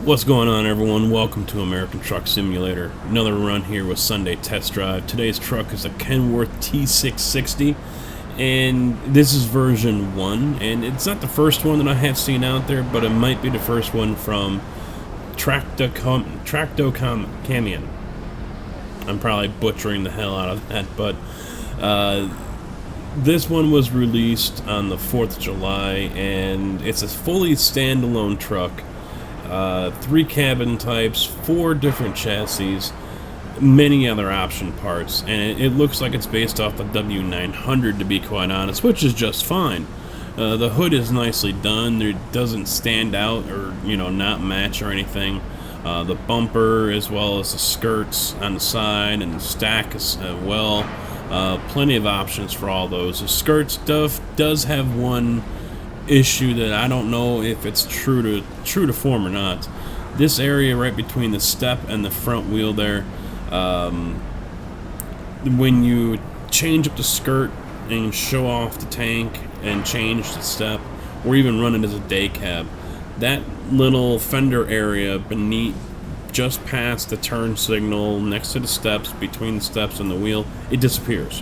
What's going on, everyone? Welcome to American Truck Simulator. Another run here with Sunday Test Drive. Today's truck is a Kenworth T660, and this is version 1. And it's not the first one that I have seen out there, but it might be the first one from Tracto Camion. I'm probably butchering the hell out of that, but this one was released on the 4th of July, and it's a fully standalone truck. 3 cabin types, 4 different chassis, many other option parts, and it looks like it's based off the W900, to be quite honest, which is just fine. The hood is nicely done. It doesn't stand out or not match or anything. The bumper, as well as the skirts on the side and the stack as well. Plenty of options for all those. The skirt stuff does have one issue that I don't know if it's true to form or not. This area right between the step and the front wheel there, when you change up the skirt and show off the tank and change the step, or even run it as a day cab, that little fender area beneath, just past the turn signal next to the steps, between the steps and the wheel, it disappears.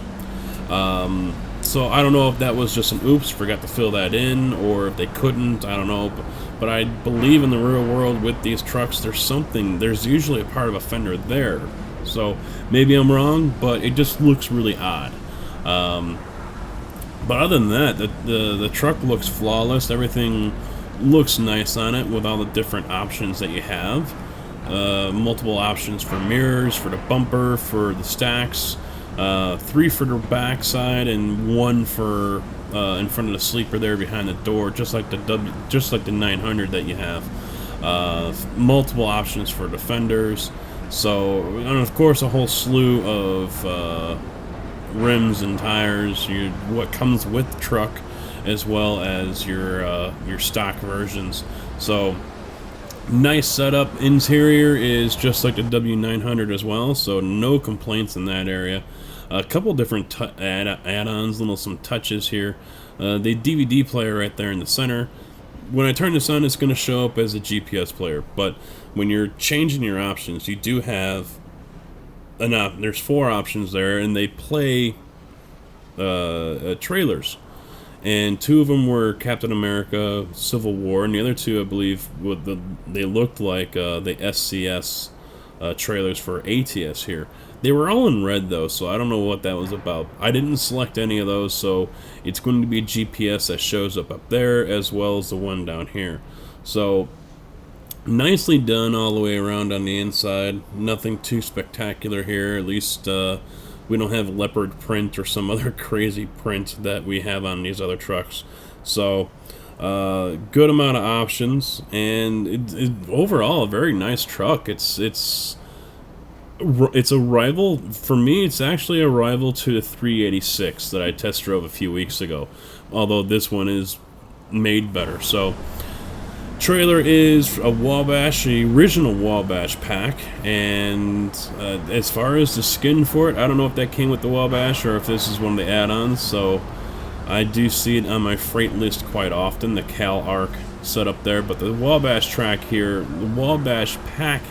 So I don't know if that was just an oops, forgot to fill that in, or if they couldn't, I don't know. But I believe in the real world with these trucks, there's usually a part of a fender there. So maybe I'm wrong, but it just looks really odd. But other than that, the truck looks flawless. Everything looks nice on it with all the different options that you have. Multiple options for mirrors, for the bumper, for the stacks. 3 for the back side and 1 for in front of the sleeper there behind the door, just like the 900 that you have. Multiple options for the fenders. So, and of course, a whole slew of rims and tires. What comes with the truck, as well as your stock versions. So, nice setup. Interior is just like the W900 as well, so no complaints in that area. A couple different add-ons, some touches here. The DVD player right there in the center. When I turn this on, it's going to show up as a GPS player, but when you're changing your options, you do have there's 4 options there, and they play trailers. And 2 of them were Captain America, Civil War, and the other 2, I believe, they looked like the SCS trailers for ATS here. They were all in red, though, so I don't know what that was about. I didn't select any of those, so it's going to be GPS that shows up there, as well as the one down here. So, nicely done all the way around on the inside. Nothing too spectacular here, at least we don't have leopard print or some other crazy print that we have on these other trucks. So, good amount of options, and overall a very nice truck. It's a rival for me. It's actually a rival to the 386 that I test drove a few weeks ago, although this one is made better. So, trailer is a Wabash, the original Wabash pack, and as far as the skin for it, I don't know if that came with the Wabash or if this is one of the add-ons. So I do see it on my freight list quite often, the Cal Arc setup there. But the Wabash track here, the Wabash pack,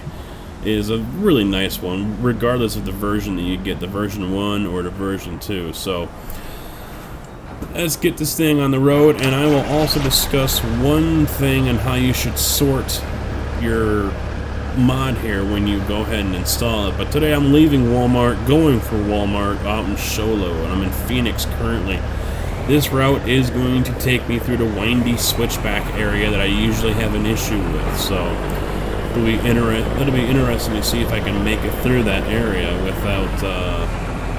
is a really nice one, regardless of the version that you get, the version 1 or the version 2. So let's get this thing on the road, and I will also discuss one thing on how you should sort your mod here when you go ahead and install it. But today I'm leaving Walmart, going for Walmart out in Show Low, and I'm in Phoenix currently. This route is going to take me through the windy switchback area that I usually have an issue with, so it'll be interesting to see if I can make it through that area without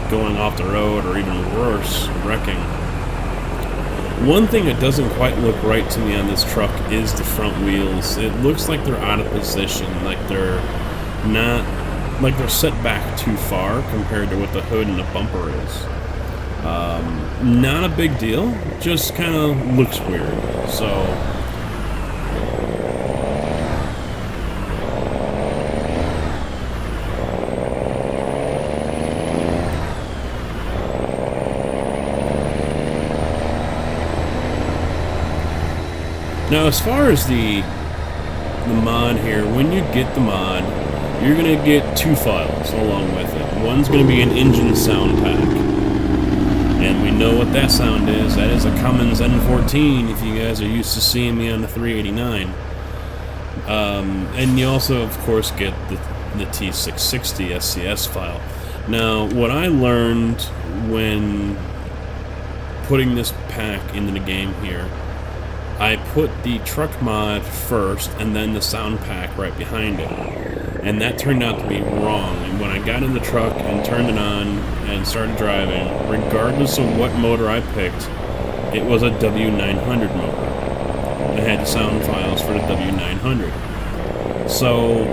going off the road, or even worse, wrecking. One thing that doesn't quite look right to me on this truck is the front wheels. It looks like they're out of position, like they're set back too far compared to what the hood and the bumper is. Not a big deal, just kind of looks weird. So now, as far as the the mod here, when you get the mod, you're going to get 2 files along with it. One's going to be an engine sound pack. And we know what that sound is. That is a Cummins N14 if you guys are used to seeing me on the 389. And you also, of course, get the T660 SCS file. Now, what I learned when putting this pack into the game here, I put the truck mod first and then the sound pack right behind it. And that turned out to be wrong. And when I got in the truck and turned it on and started driving, regardless of what motor I picked, it was a W900 motor. It had the sound files for the W900. So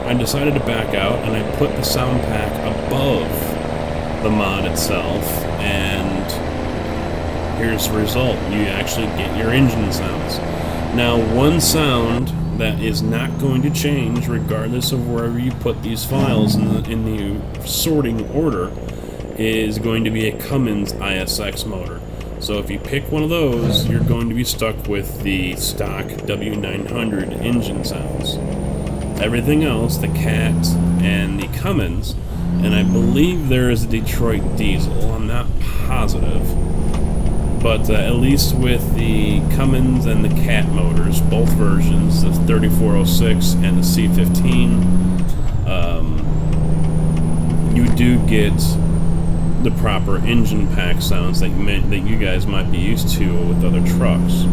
I decided to back out and I put the sound pack above the mod itself, and here's the result. You actually get your engine sounds. Now, one sound that is not going to change regardless of wherever you put these files in the sorting order is going to be a Cummins ISX motor. So if you pick one of those, you're going to be stuck with the stock W900 engine sounds. Everything else, the Cat and the Cummins, and I believe there is a Detroit diesel, I'm not positive, but at least with the Cummins and the Cat motors, both versions, the 3406 and the C15, you do get the proper engine pack sounds that you guys might be used to with other trucks.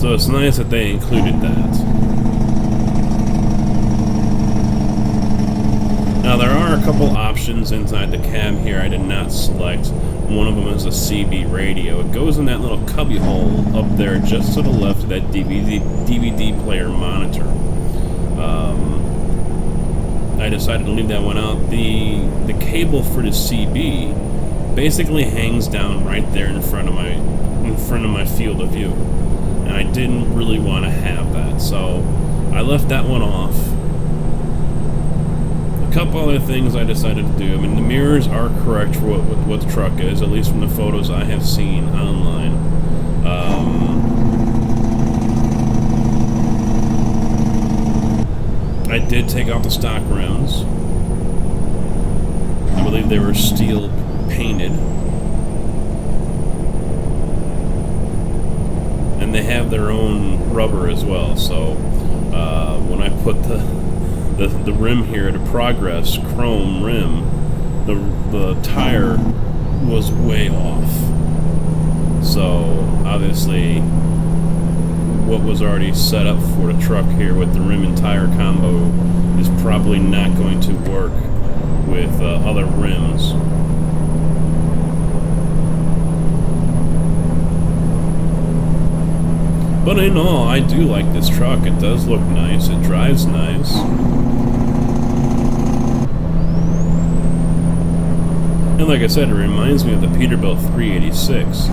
So it's nice that they included that. Now there are a couple options inside the cab here I did not select. One of them is a CB radio. It goes in that little cubby hole up there just to the left of that DVD player monitor. I decided to leave that one out. The cable for the CB basically hangs down right there in front of my field of view, and I didn't really want to have that, so I left that one off. A couple other things I decided to do. I mean, the mirrors are correct for what the truck is, at least from the photos I have seen online. I did take out the stock rims. I believe they were steel painted. And they have their own rubber as well, so when I put the rim here, the Progress chrome rim, the tire was way off. So obviously what was already set up for the truck here with the rim and tire combo is probably not going to work with other rims. But in all, I do like this truck. It does look nice. It drives nice. And like I said, it reminds me of the Peterbilt 386.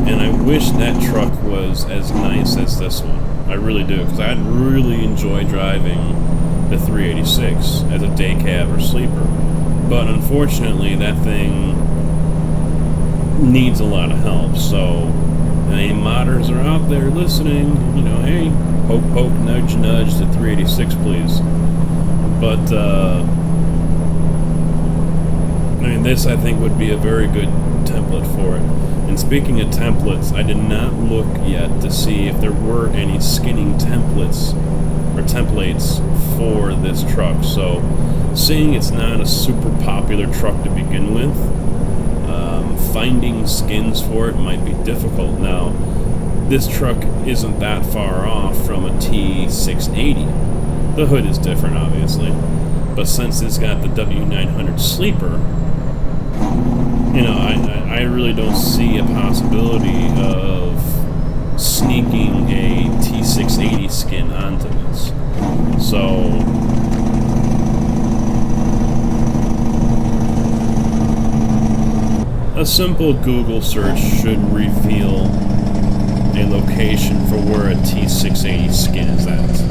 And I wish that truck was as nice as this one. I really do, because I'd really enjoy driving the 386 as a day cab or sleeper. But unfortunately, that thing needs a lot of help. So any modders are out there listening, you know, hey, poke, poke, nudge, nudge the 386, please. But, I mean, this, I think, would be a very good template for it. And speaking of templates, I did not look yet to see if there were any skinning templates or templates for this truck. So, seeing it's not a super popular truck to begin with, finding skins for it might be difficult. Now, this truck isn't that far off from a T680. The hood is different, obviously, but since it's got the W900 sleeper, you know, I really don't see a possibility of sneaking a T680 skin onto this. So a simple Google search should reveal a location for where a T680 skin is at.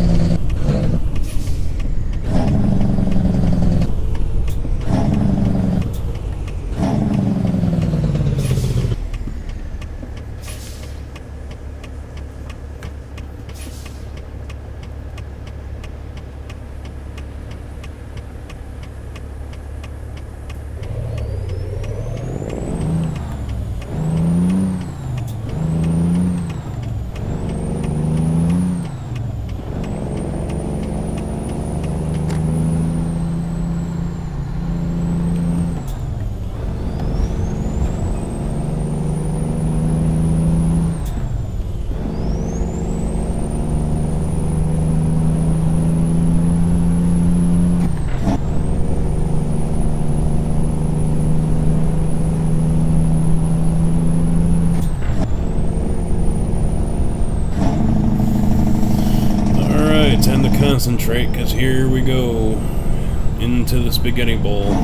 concentrate, because here we go into the spaghetti bowl.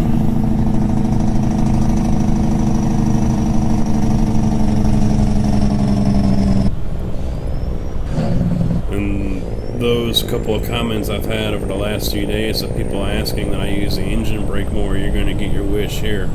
And those couple of comments I've had over the last few days of people asking that I use the engine brake more, you're going to get your wish here.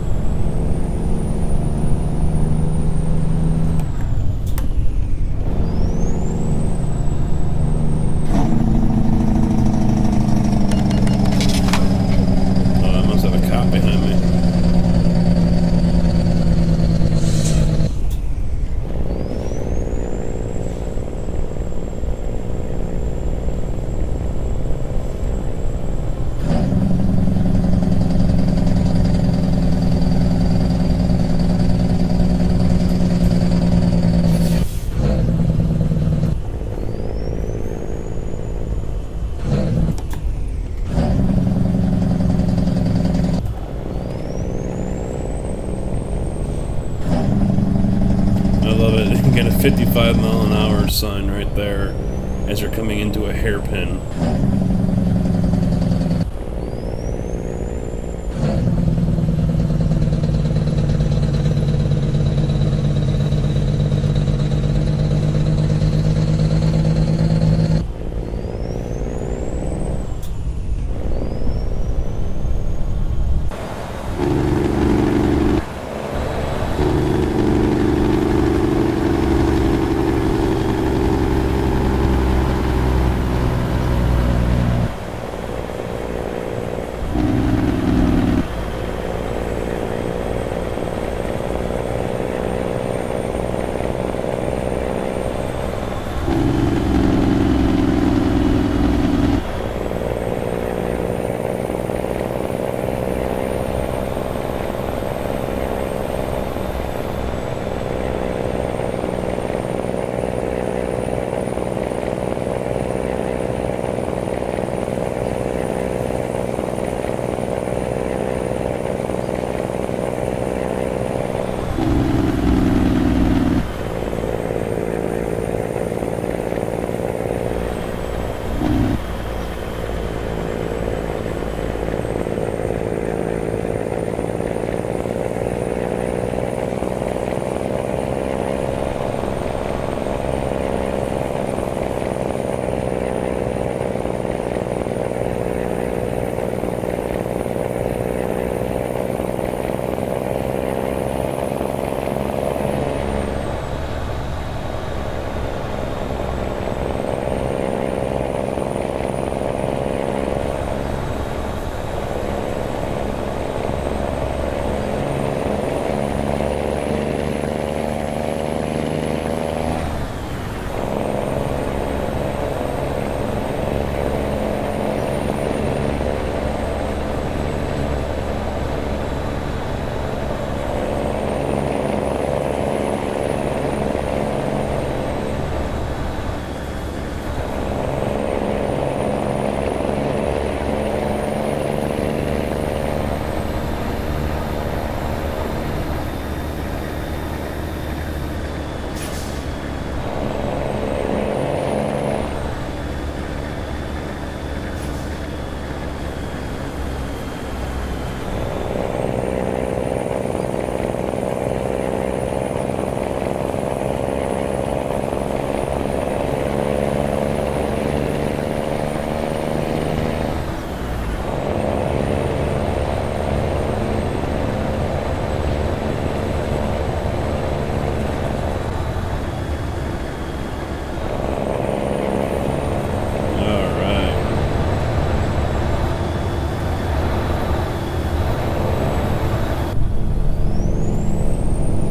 Get a 55-mile-an-hour sign right there as you're coming into a hairpin.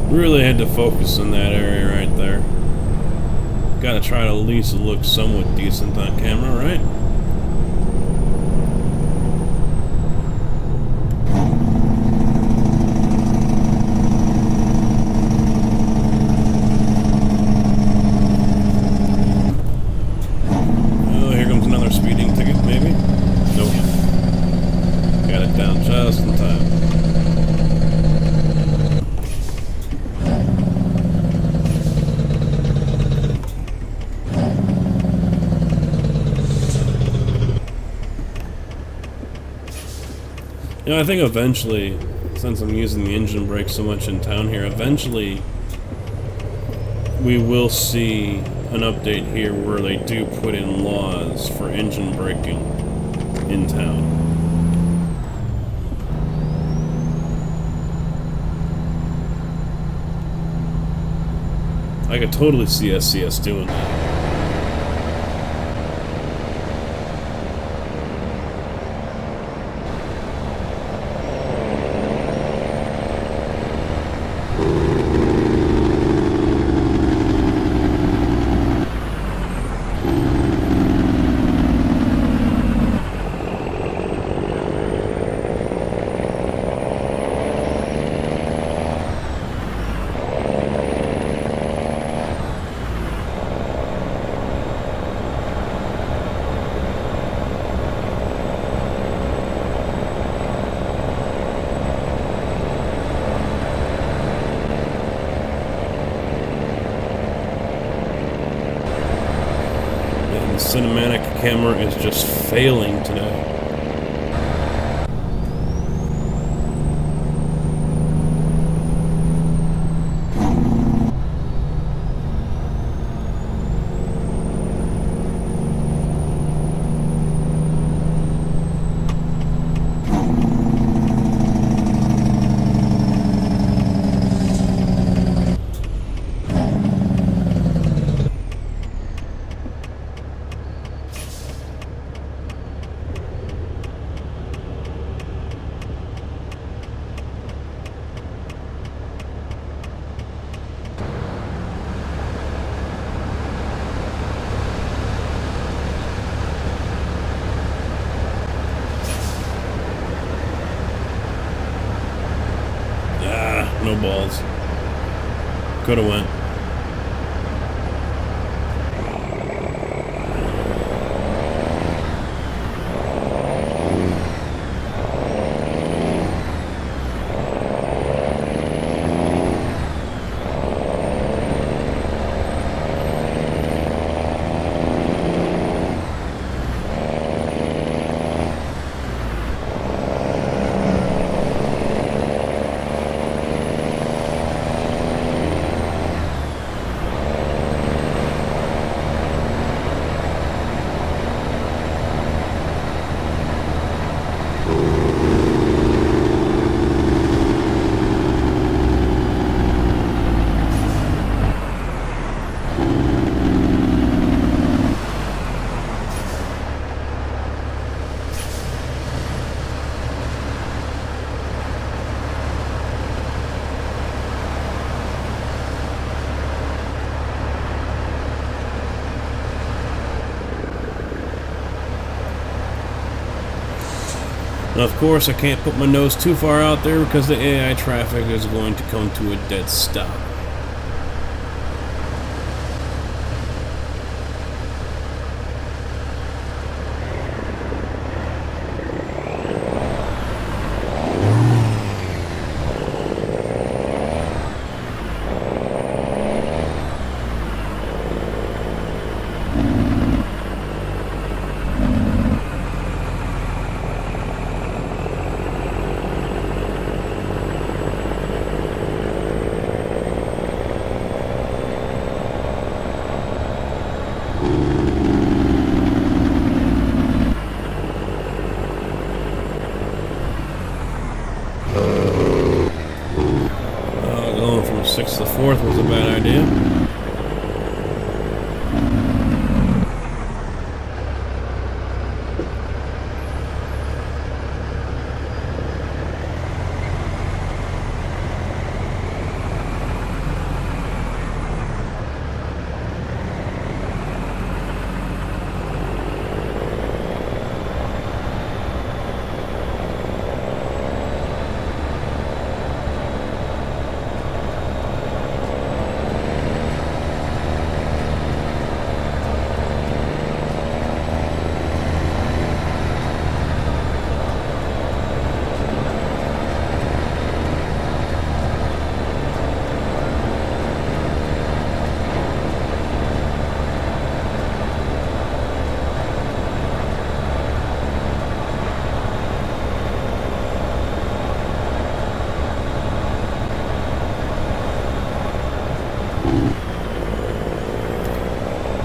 Really had to focus in that area right there. Gotta try to at least look somewhat decent on camera, right? Oh, here comes another speeding ticket, maybe? Nope. Got it down just in time. You know, I think eventually, since I'm using the engine brake so much in town here, eventually we will see an update here where they do put in laws for engine braking in town. I could totally see SCS doing that. The cinematic camera is just failing today. No balls. Coulda went. Now, of course, I can't put my nose too far out there because the AI traffic is going to come to a dead stop. Going from 6th to 4th was a bad idea.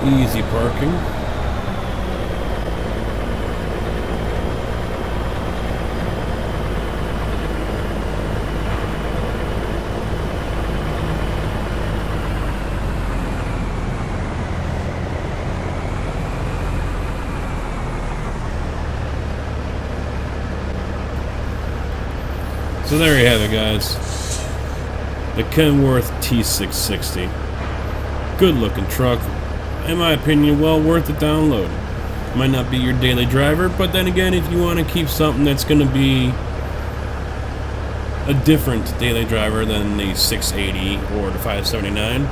Easy parking. So there you have it, guys. The Kenworth T660. Good looking truck. In my opinion, well worth the download. Might not be your daily driver, but then again, if you want to keep something that's going to be a different daily driver than the 680 or the 579,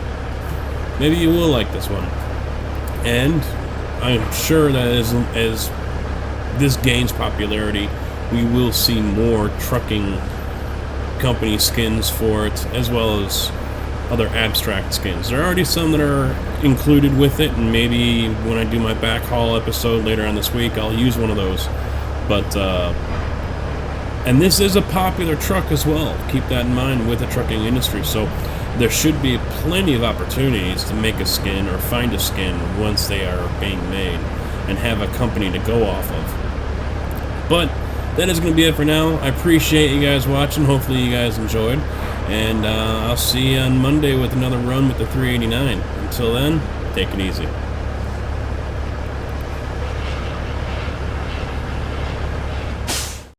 maybe you will like this one. And I'm sure that as this gains popularity, we will see more trucking company skins for it, as well as other abstract skins. There are already some that are included with it, and maybe when I do my backhaul episode later on this week, I'll use one of those. But and this is a popular truck as well. Keep that in mind with the trucking industry. So there should be plenty of opportunities to make a skin or find a skin once they are being made, and have a company to go off of. But that is going to be it for now. I appreciate you guys watching. Hopefully you guys enjoyed. And I'll see you on Monday with another run with the 389. Until then, take it easy.